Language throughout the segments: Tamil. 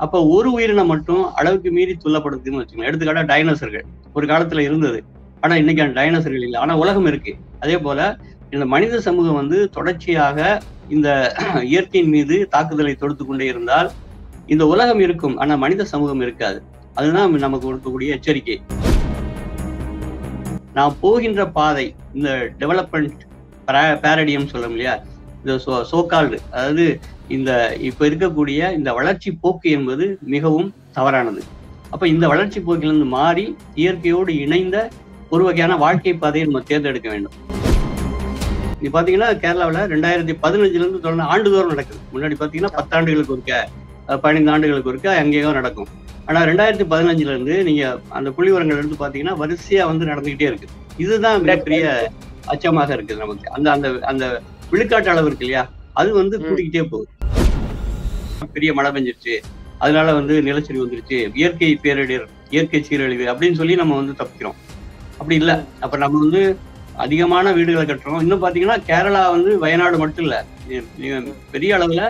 அப்ப ஒரு உயிரினம் மட்டும் அளவுக்கு மீறி துள்ளப்படுதுன்னு வச்சுக்கோங்க. எடுத்துக்காட்டா டைனோசர்கள் ஒரு காலத்துல இருந்தது. ஆனா இன்னைக்கு அந்த டைனோசர்கள் இல்லை. ஆனா உலகம் இருக்கு. அதே போல இந்த மனித சமூகம் வந்து தொடர்ச்சியாக இந்த இயற்கையின் மீது தாக்குதலை தொடுத்து கொண்டே இருந்தால் இந்த உலகம் இருக்கும். ஆனா மனித சமூகம் இருக்காது. அதுதான் நமக்கு கொடுக்கக்கூடிய எச்சரிக்கை. நான் போகின்ற பாதை, இந்த டெவலப்மெண்ட் பேரடியம் சொல்றோம் இல்லையா, இந்த சோகால்டு, அதாவது இந்த இப்ப இருக்கக்கூடிய இந்த வளர்ச்சி போக்கு என்பது மிகவும் தவறானது. அப்ப இந்த வளர்ச்சி போக்கிலிருந்து மாறி இயற்கையோடு இணைந்த ஒரு வகையான வாழ்க்கை பாதையை நம்ம தேர்ந்தெடுக்க வேண்டும். நீ பாத்தீங்கன்னா கேரளாவில் 2015 இருந்து தொடர்ந்து ஆண்டுதோறும் நடக்குது. முன்னாடி பாத்தீங்கன்னா 10 ஆண்டுகளுக்கு ஒருக்க, 15 ஆண்டுகளுக்கு ஒருக்க அங்கேயும் நடக்கும். ஆனா 2015 இருந்து நீங்க அந்த புள்ளிவரங்கள் எடுத்து பாத்தீங்கன்னா வரிசையா வந்து நடந்துகிட்டே இருக்கு. இதுதான் மிகப்பெரிய அச்சமாக இருக்குது நமக்கு. அந்த அந்த அந்த விழுக்காட்டு அளவு இருக்கு இல்லையா, அது வந்து கூட்டிக்கிட்டே போகுது. பெரிய மழை பெஞ்சிருச்சு, அதனால வந்து நிலச்சரிவு வந்துருச்சு, இயற்கை பேரிடர், இயற்கை சீரழிவு அப்படின்னு சொல்லி நம்ம வந்து தப்பிக்கிறோம். அப்படி இல்லை. அப்ப நம்ம வந்து அதிகமான வீடுகளை கட்டுறோம். இன்னும் பாத்தீங்கன்னா கேரளா வந்து வயநாடு மட்டும் இல்ல, பெரிய அளவுல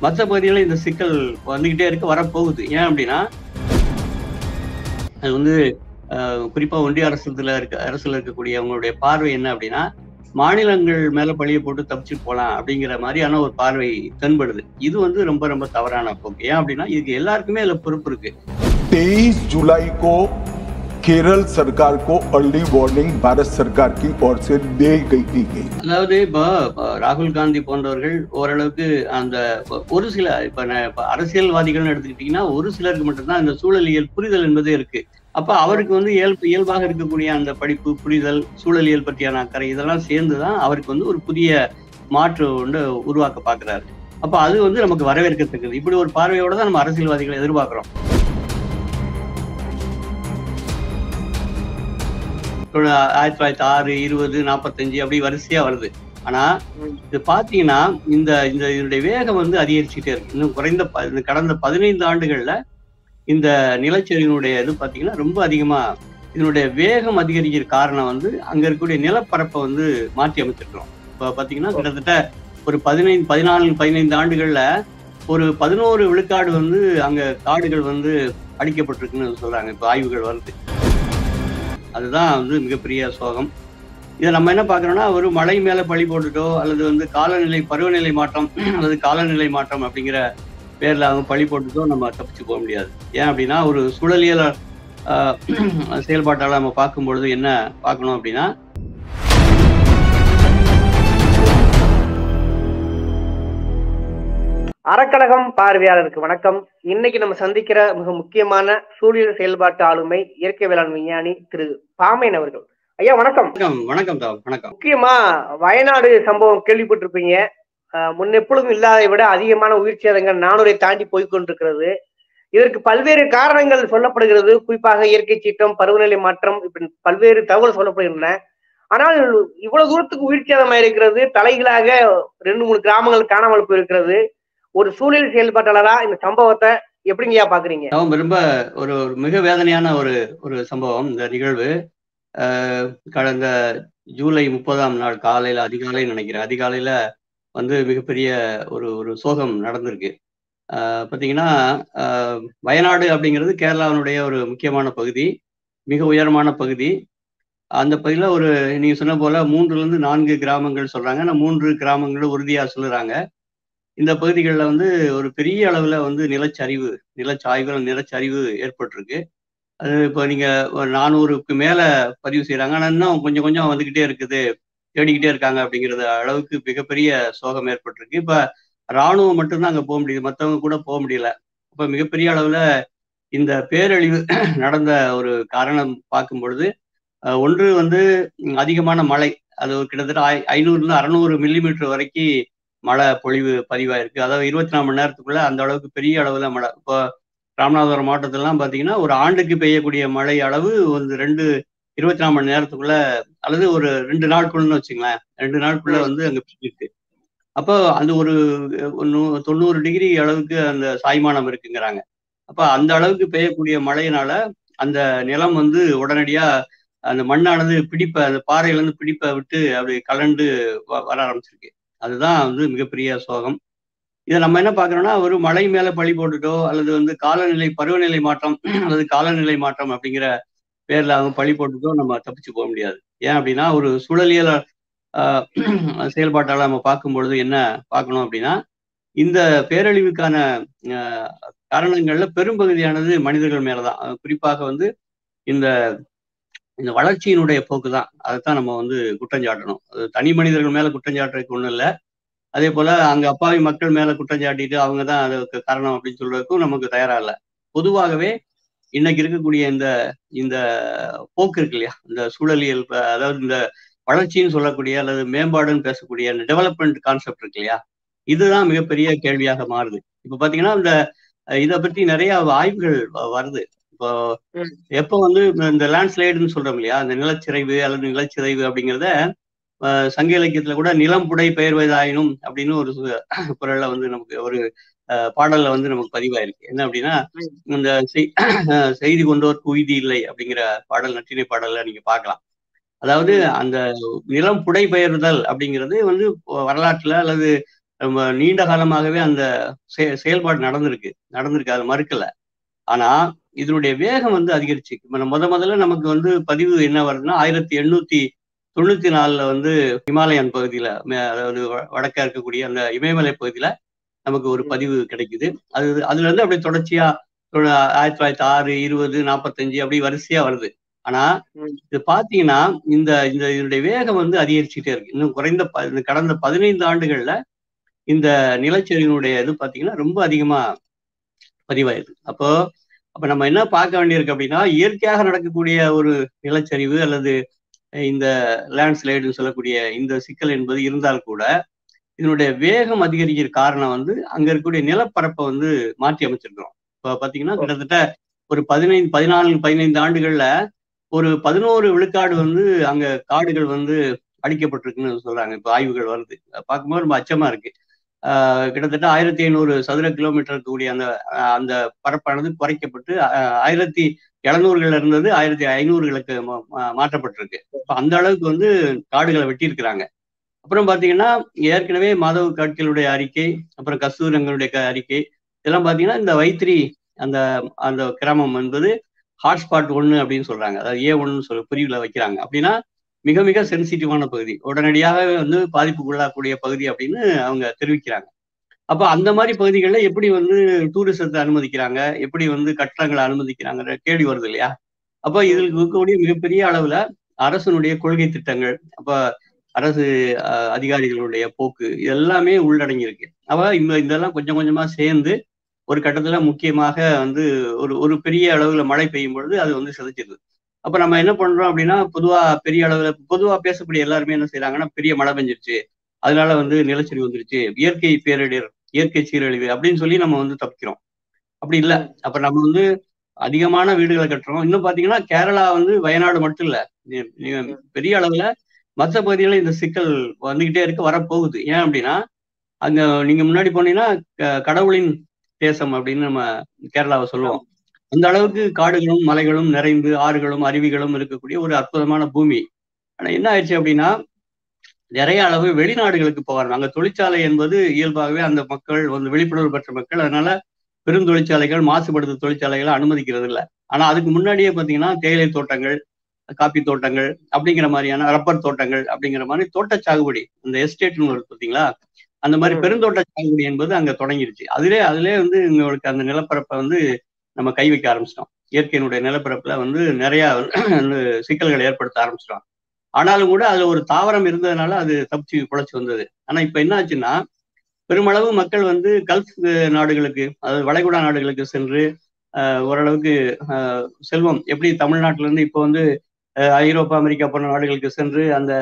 மற்ற பகுதிகளில் இந்த சிக்கல் வந்துகிட்டே இருக்கு, வரப்போகுது. ஏன் அப்படின்னா அது வந்து குறிப்பா ஒன்றிய அரசுல இருக்கக்கூடிய அவங்களுடைய பார்வை என்ன அப்படின்னா, மாநிலங்கள் மேல பழிய போட்டு தப்பிச்சுட்டு போலாம் அப்படிங்கிற மாதிரியான ஒரு பார்வை தென்படுது. இது வந்து ரொம்ப ரொம்ப தவறான போக்கு. ஏன் அப்படின்னா இதுக்கு எல்லாருக்குமே அதுல பொறுப்பு இருக்கு. 23 जुलाई को केरल सरकार को अर्ली वार्निंग भारत सरकार की ओर से दी गई. அதாவது இப்போ ராகுல் காந்தி போன்றவர்கள் ஓரளவுக்கு அந்த ஒரு சில இப்ப அரசியல்வாதிகள் எடுத்துக்கிட்டீங்கன்னா ஒரு சிலருக்கு மட்டும்தான் இந்த சூழலியல் புரிதல் என்பது இருக்கு. அப்ப அவருக்கு வந்து இயல்பாக இருக்கக்கூடிய அந்த படிப்பு, புரிதல், சூழலியல் பற்றியான அக்கறை இதெல்லாம் சேர்ந்துதான் அவருக்கு வந்து ஒரு புதிய மாற்று ஒன்று உருவாக்க பாக்குறாரு. அப்ப அது வந்து நமக்கு வரவேற்கத்தக்கது. இப்படி ஒரு பார்வையோட தான் நம்ம அரசியல்வாதிகளை எதிர்பார்க்கிறோம். 1906, 20, 45 அப்படி வரிசையா வருது. ஆனா இது பாத்தீங்கன்னா இந்த இதனுடைய வேகம் வந்து அதிகரிச்சுட்டே இருக்கு. இன்னும் கடந்த 15 ஆண்டுகள்ல இந்த நிலச்சரிவினுடைய இது பாத்தீங்கன்னா ரொம்ப அதிகமா இதனுடைய வேகம் அதிகரிக்கிற காரணம் வந்து அங்க இருக்கக்கூடிய நிலப்பரப்பை வந்து மாற்றி அமைச்சிருக்கிறோம். இப்ப பாத்தீங்கன்னா கிட்டத்தட்ட ஒரு 15 ஆண்டுகள்ல ஒரு 11 விழுக்காடு வந்து அங்க காடுகள் வந்து அழிக்கப்பட்டிருக்குன்னு சொல்றாங்க. இப்ப ஆய்வுகள் வருது. அதுதான் வந்து மிகப்பெரிய சோகம். இதை நம்ம என்ன பாக்குறோம்னா ஒரு மழை மேல பழி போட்டுட்டோ அல்லது வந்து பருவநிலை மாற்றம் அல்லது காலநிலை மாற்றம் அப்படிங்கிற பேர்ல அவங்க பழி போட்டுட்டோ நம்ம தப்பிச்சு போக முடியாது. ஏன் அப்படின்னா ஒரு சூழலியல் செயல்பாட்டால நம்ம பார்க்கும்பொழுது என்ன பார்க்கணும் அப்படின்னா, அறக்கழகம் பார்வையாளருக்கு வணக்கம். இன்னைக்கு நம்ம சந்திக்கிற மிக முக்கியமான சூழலியல் செயல்பாட்டு ஆளுமை இயற்கை வேளாண் விஞ்ஞானி திரு பாமையன் அவர்கள். ஐயா வணக்கம். வணக்கம். வணக்கம். முக்கியமா வயநாடு சம்பவம் கேள்விப்பட்டிருப்பீங்க. முன்னெப்பொழுதும் இல்லாதை விட அதிகமான உயிர் சேதங்கள் 400 தாண்டி போய்கொண்டிருக்கிறது. இதற்கு பல்வேறு காரணங்கள் சொல்லப்படுகிறது. குறிப்பாக இயற்கை சீற்றம், பருவநிலை மாற்றம், இப்படி பல்வேறு தகவல் சொல்லப்படுகின்றன. ஆனால் இவ்வளவு தூரத்துக்கு உயிர் சேதம் இருக்கிறது. தலைகளாக 2-3 கிராமங்கள் காணாமல் போயிருக்கிறது. ஒரு சூழல் செயல்பாட்டாளரா இந்த சம்பவத்தை எப்படிங்கய்யா பாக்குறீங்க? ரொம்ப ஒரு மிக வேதனையான ஒரு சம்பவம். இந்த நிகழ்வு கடந்த ஜூலை 30ஆம் நாள் காலையில அதிகாலையில வந்து மிகப்பெரிய ஒரு சோகம் நடந்திருக்கு. பாத்தீங்கன்னா வயநாடு அப்படிங்கிறது கேரளாவினுடைய ஒரு முக்கியமான பகுதி, மிக உயரமான பகுதி. அந்த பகுதியில நீங்க சொன்ன போல 3-4 கிராமங்கள் சொல்றாங்க. ஆனா 3 கிராமங்களும் உறுதியா சொல்லுறாங்க. இந்த பகுதிகளில் வந்து ஒரு பெரிய அளவுல வந்து நிலச்சரிவு ஏற்பட்டிருக்கு. அது இப்போ நீங்க 400க்கு மேல பதிவு செய்யறாங்க. ஆனா இன்னும் கொஞ்சம் கொஞ்சம் வந்துகிட்டே இருக்குது, தேடிக்கிட்டே இருக்காங்க அப்படிங்கிறது அளவுக்கு மிகப்பெரிய சோகம் ஏற்பட்டிருக்கு. இப்ப இராணுவம் மட்டும்தான் அங்க போக முடியுது, மற்றவங்க கூட போக முடியல. இப்ப மிகப்பெரிய அளவுல இந்த பேரழிவு நடந்த ஒரு காரணம் பார்க்கும் பொழுது, ஒன்று வந்து அதிகமான மழை. அது கிட்டத்தட்ட 500-600 மில்லிமீட்டர் வரைக்கும் மழை பொழிவு பதிவாயிருக்கு. அதாவது 24 மணி நேரத்துக்குள்ள அந்த அளவுக்கு பெரிய அளவுல மழை. இப்போ ராமநாதபுரம் மாவட்டத்திலாம் பாத்தீங்கன்னா ஒரு ஆண்டுக்கு பெய்யக்கூடிய மழை அளவு 24 மணி நேரத்துக்குள்ள அல்லது ஒரு 2 நாட்குள்ளன்னு வச்சுங்களேன், 2 நாட்குள்ள வந்து அங்க பெய்யிருக்கு. அப்போ அந்த ஒரு 90 டிகிரி அளவுக்கு அந்த சாய்மானம் இருக்குங்கிறாங்க. அப்ப அந்த அளவுக்கு பெய்யக்கூடிய மழையினால அந்த நிலம் வந்து உடனடியா அந்த மண்ணானது அந்த பாறையில இருந்து பிடிப்பை விட்டு அப்படி கலண்டு வர ஆரம்பிச்சிருக்கு. அதுதான் வந்து மிகப்பெரிய சோகம். இதை நம்ம என்ன பாக்குறோம்னா ஒரு மழை மேல பழி போட்டுட்டோ அல்லது வந்து காலநிலை பருவநிலை மாற்றம் அல்லது காலநிலை மாற்றம் அப்படிங்கிற பேர்ல அவங்க பழி போட்டுட்டோ நம்ம தப்பிச்சு போக முடியாது. ஏன் அப்படின்னா ஒரு சூழலியல் செயல்பாட்டால நம்ம பார்க்கும் பொழுது என்ன பார்க்கணும் அப்படின்னா இந்த பேரழிவுக்கான காரணங்கள்ல பெரும்பகுதியானது மனிதர்கள் மேலதான். குறிப்பாக வந்து இந்த இந்த வளர்ச்சியினுடைய போக்கு தான். அதைத்தான் நம்ம வந்து குற்றஞ்சாட்டணும். அது தனி மனிதர்கள் மேல குற்றஞ்சாட்டுறதுக்கு ஒண்ணும் இல்லை. அதே போல அங்க அப்பாவி மக்கள் மேல குற்றஞ்சாட்டிட்டு அவங்க தான் அதுக்கு காரணம் அப்படின்னு சொல்றதுக்கும் நமக்கு தயாரா இல்லை. பொதுவாகவே இன்னைக்கு இருக்கக்கூடிய இந்த இந்த போக்கு இருக்கு இல்லையா, இந்த சூழலியல் அதாவது இந்த வளர்ச்சின்னு சொல்லக்கூடிய அல்லது மேம்பாடுன்னு பேசக்கூடிய இந்த டெவலப்மெண்ட் கான்செப்ட் இருக்கு இல்லையா, இதுதான் மிகப்பெரிய கேள்வியாக மாறுது. இப்ப பாத்தீங்கன்னா இந்த இதை பத்தி நிறைய ஆய்வுகள் வருது. இப்போ எப்போ வந்து இந்த லேண்ட்ஸ்லைடுன்னு சொல்றோம் இல்லையா, இந்த நிலச்சிறைவு அல்லது நிலச்சிறைவு அப்படிங்கிறத சங்க இலக்கியத்துல கூட நிலம் புடை பெயர்வதாயினும் அப்படின்னு ஒரு குரல்ல வந்து நமக்கு ஒரு பாடல்ல வந்து நமக்கு பதிவாயிருக்கு. என்ன அப்படின்னா இந்த செய்தி கொண்டோர் உய்தி இல்லை அப்படிங்கிற பாடல் நற்றினை பாடல்ல நீங்க பார்க்கலாம். அதாவது அந்த நிலம் புடை பெயர்தல் அப்படிங்கிறது வந்து வரலாற்றுல அல்லது நீண்ட காலமாகவே அந்த செயல்பாடு நடந்திருக்கு, அதை மறுக்கல. ஆனா இதனுடைய வேகம் வந்து அதிகரிச்சு. முதல்ல நமக்கு வந்து பதிவு என்ன வருதுன்னா 1894 வந்து ஹிமாலயன் பகுதியில, அதாவது வடக்கா இருக்கக்கூடிய அந்த இமயமலை பகுதியில நமக்கு ஒரு பதிவு கிடைக்குது. அதுல இருந்து அப்படியே தொடர்ச்சியா 1906, 20, 45 அப்படி வரிசையா வருது. ஆனா இது பாத்தீங்கன்னா இந்த இதனுடைய வேகம் வந்து அதிகரிச்சுட்டே இருக்கு. இன்னும் குறைந்த கடந்த 15 ஆண்டுகள்ல இந்த நிலச்சரிவினுடைய இது பாத்தீங்கன்னா ரொம்ப அதிகமா பதிவாயிருக்கு. அப்ப நம்ம என்ன பார்க்க வேண்டியிருக்கு அப்படின்னா, இயற்கையாக நடக்கக்கூடிய ஒரு நிலச்சரிவு அல்லது இந்த லேண்ட்ஸ்லைடுன்னு சொல்லக்கூடிய இந்த சிக்கல் என்பது இருந்தால் கூட இதனுடைய வேகம் அதிகரிக்கிற காரணம் வந்து அங்க இருக்கக்கூடிய நிலப்பரப்பை வந்து மாற்றி அமைச்சிருக்கிறோம். இப்ப பாத்தீங்கன்னா கிட்டத்தட்ட ஒரு 15 ஆண்டுகள்ல ஒரு 11 விழுக்காடு வந்து அங்க காடுகள் வந்து அழிக்கப்பட்டிருக்குன்னு சொல்றாங்க. இப்ப ஆய்வுகள் வருது. பார்க்கும்போது ரொம்ப அச்சமா இருக்கு. கிட்டத்தட்ட 1500 சதுர கிலோமீட்டர் கூடிய அந்த பரப்பானது குறைக்கப்பட்டு 1700கள் இருந்தது 1500களுக்கு மாற்றப்பட்டிருக்கு. அந்த அளவுக்கு வந்து காடுகளை வெட்டி இருக்கிறாங்க. அப்புறம் பாத்தீங்கன்னா ஏற்கனவே மாதவ காட்களுடைய அறிக்கை, அப்புறம் கஸ்தூரங்களுடைய அறிக்கை, இதெல்லாம் பாத்தீங்கன்னா இந்த வைத்திரி அந்த அந்த கிராமம் என்பது ஹாட்ஸ்பாட் 1 அப்படின்னு சொல்றாங்க. அதாவது A1 சொல்ல பிரிவுல வைக்கிறாங்க. அப்படின்னா மிக மிக சென்சிட்டிவான பகுதி, உடனடியாக வந்து பாதிப்புக்குள்ளாக்கூடிய பகுதி அப்படின்னு அவங்க தெரிவிக்கிறாங்க. அப்ப அந்த மாதிரி பகுதிகளில் எப்படி வந்து டூரிசத்தை அனுமதிக்கிறாங்க, எப்படி வந்து கட்டடங்களை அனுமதிக்கிறாங்கிற கேள்வி வருது இல்லையா? அப்ப இதில் இருக்கக்கூடிய மிகப்பெரிய அளவுல அரசனுடைய கொள்கை திட்டங்கள், அப்ப அரசு அதிகாரிகளுடைய போக்கு, எல்லாமே உள்ளடங்கி இருக்கு. அப்ப இதெல்லாம் கொஞ்சம் கொஞ்சமா சேர்ந்து ஒரு கட்டத்துல முக்கியமாக வந்து ஒரு பெரிய அளவுல மழை பெய்யும் பொழுது அது வந்து சிதைச்சிருது. அப்ப நம்ம என்ன பண்றோம் அப்படின்னா, பெரிய அளவுல பொதுவா பேசக்கூடிய எல்லாருமே என்ன செய்யறாங்கன்னா, பெரிய மழை பெஞ்சிருச்சு, அதனால வந்து நிலச்சரிவு வந்துருச்சு, இயற்கை பேரிடர், இயற்கை சீரழிவு அப்படின்னு சொல்லி நம்ம வந்து தப்பிக்கிறோம். அப்படி இல்லை. அப்ப நம்ம வந்து அதிகமான வீடுகளை கட்டுறோம். இன்னும் பாத்தீங்கன்னா கேரளா வந்து வயநாடு மட்டும் இல்ல, பெரிய அளவுல மற்ற பகுதிகளில் இந்த சிக்கல் வந்துகிட்டே இருக்கு, வரப்போகுது. ஏன் அப்படின்னா அங்க நீங்க முன்னாடி போனீங்கன்னா கடவுளின் தேசம் அப்படின்னு நம்ம கேரளாவை சொல்லுவோம். அந்த அளவுக்கு காடுகளும் மலைகளும் நிறைந்து ஆறுகளும் அருவிகளும் இருக்கக்கூடிய ஒரு அற்புதமான பூமி. ஆனா என்ன ஆயிடுச்சு அப்படின்னா நிறைய அளவு வெளிநாடுகளுக்கு போவாங்க. அங்க தொழிற்சாலை என்பது இயல்பாகவே அந்த மக்கள் வந்து விழிப்புணர்வு பெற்ற மக்கள், அதனால பெருந்தொழிற்சாலைகள், மாசுபடுத்தும் தொழிற்சாலைகளை அனுமதிக்கிறது இல்லை. ஆனா அதுக்கு முன்னாடியே பாத்தீங்கன்னா தேயிலை தோட்டங்கள், காப்பி தோட்டங்கள் அப்படிங்கிற மாதிரியான ரப்பர் தோட்டங்கள் அப்படிங்கிற மாதிரி தோட்ட சாகுபடி, இந்த எஸ்டேட்னு வருது பார்த்தீங்களா, அந்த மாதிரி பெருந்தோட்ட சாகுபடி என்பது அங்க தொடங்கிருச்சு. அதிலே வந்து உங்களுக்கு அந்த நிலப்பரப்பை வந்து நம்ம கை வைக்க ஆரம்பிச்சிட்டோம். இயற்கையினுடைய நிலப்பரப்புல வந்து நிறைய சிக்கல்களை ஏற்படுத்த ஆரம்பிச்சிட்டோம். ஆனாலும் கூட அதுல ஒரு தாவரம் இருந்ததுனால அது தப்பிச்சு குழைச்சு வந்தது. ஆனா இப்ப என்ன ஆச்சுன்னா பெருமளவு மக்கள் வந்து கல்ஃப் நாடுகளுக்கு, அதாவது வளைகுடா நாடுகளுக்கு சென்று ஓரளவுக்கு செல்வம், எப்படி தமிழ்நாட்டில இருந்து இப்போ வந்து ஐரோப்பா அமெரிக்கா போன்ற நாடுகளுக்கு சென்று அந்த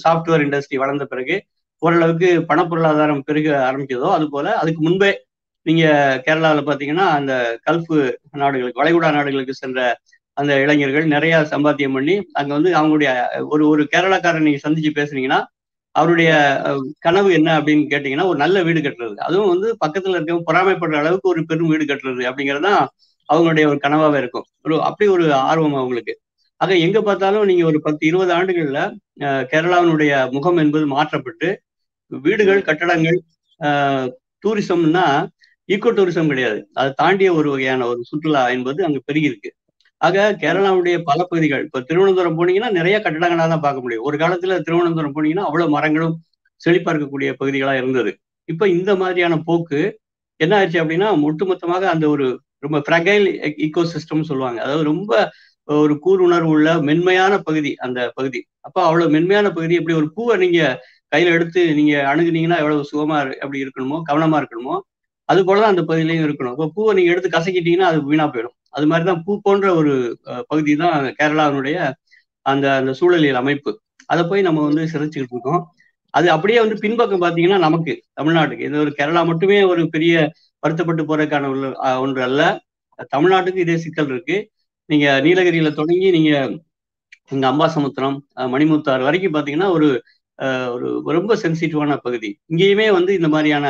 சாஃப்ட்வேர் இண்டஸ்ட்ரி வளர்ந்த பிறகு ஓரளவுக்கு பணப்பொருளாதாரம் பெருக ஆரம்பிச்சதோ, அது போல அதுக்கு முன்பே நீங்க கேரளாவில் பார்த்தீங்கன்னா அந்த கல்ஃப் நாடுகளுக்கு, வளைகுடா நாடுகளுக்கு சென்ற அந்த இளைஞர்கள் நிறைய சம்பாத்தியம் பண்ணி அங்க வந்து அவங்களுடைய ஒரு கேரளாக்காரன் நீங்க சந்திச்சு பேசுனீங்கன்னா அவருடைய கனவு என்ன அப்படின்னு கேட்டீங்கன்னா ஒரு நல்ல வீடு கட்டுறது, அதுவும் வந்து பக்கத்துல இருக்கவங்க பொறாமைப்படுற அளவுக்கு ஒரு பெரும் வீடு கட்டுறது அப்படிங்கிறது தான் அவங்களுடைய ஒரு கனவாவே இருக்கும். அப்படி ஒரு ஆர்வம் அவங்களுக்கு. ஆக எங்க பார்த்தாலும் நீங்க ஒரு 10-20 ஆண்டுகள்ல கேரளாவினுடைய முகம் என்பது மாற்றப்பட்டு வீடுகள், கட்டடங்கள், டூரிசம்னா ஈகோ டூரிசம் கிடையாது, அதை தாண்டிய ஒரு வகையான ஒரு சுற்றுலா என்பது அங்க பெருகி இருக்கு. ஆக கேரளாவுடைய பல பகுதிகள், இப்ப திருவனந்தபுரம் போனீங்கன்னா நிறைய கட்டடங்களா தான் பார்க்க முடியும். ஒரு காலத்துல திருவனந்தபுரம் போனீங்கன்னா அவ்வளவு மரங்களும் செழிப்பா இருக்கக்கூடிய பகுதிகளா இருந்தது. இப்ப இந்த மாதிரியான போக்கு என்ன ஆயிடுச்சு அப்படின்னா, ஒட்டுமொத்தமாக அந்த ஒரு ரொம்ப ஃப்ரகைல் ஈகோ சிஸ்டம் சொல்லுவாங்க. அதாவது ரொம்ப ஒரு கூருணர்வு உள்ள மென்மையான பகுதி அந்த பகுதி. அப்ப அவ்வளவு மென்மையான பகுதி, எப்படி ஒரு பூவை நீங்க கையில எடுத்து நீங்க அணுகுனீங்கன்னா எவ்வளவு சுகமா அப்படி இருக்கணுமோ, கவனமா இருக்கணுமோ, அது போலதான் அந்த பகுதியிலையும் இருக்கணும். இப்போ பூவை நீங்க எடுத்து கசக்கிட்டீங்கன்னா அது வீணா போயிடும். அது மாதிரிதான் பூ போன்ற ஒரு பகுதி தான் கேரளாவினுடைய அந்த அந்த சூழலியல் அமைப்பு. அதை போய் நம்ம வந்து சிதைச்சுக்கிட்டு இருக்கோம். அது அப்படியே வந்து பின்பக்கம் பாத்தீங்கன்னா நமக்கு தமிழ்நாட்டுக்கு இது ஒரு கேரளா மட்டுமே ஒரு பெரிய வருத்தப்பட்டு போறதுக்கான ஒன்று அல்ல. தமிழ்நாட்டுக்கு இதே சிக்கல் இருக்கு. நீங்க நீலகிரியில தொடங்கி நீங்க இங்க அம்பாசமுத்திரம், மணிமுத்தாறு வரைக்கும் பாத்தீங்கன்னா ஒரு ஒரு ரொம்ப சென்சிட்டிவான பகுதி. இங்கேயுமே வந்து இந்த மாதிரியான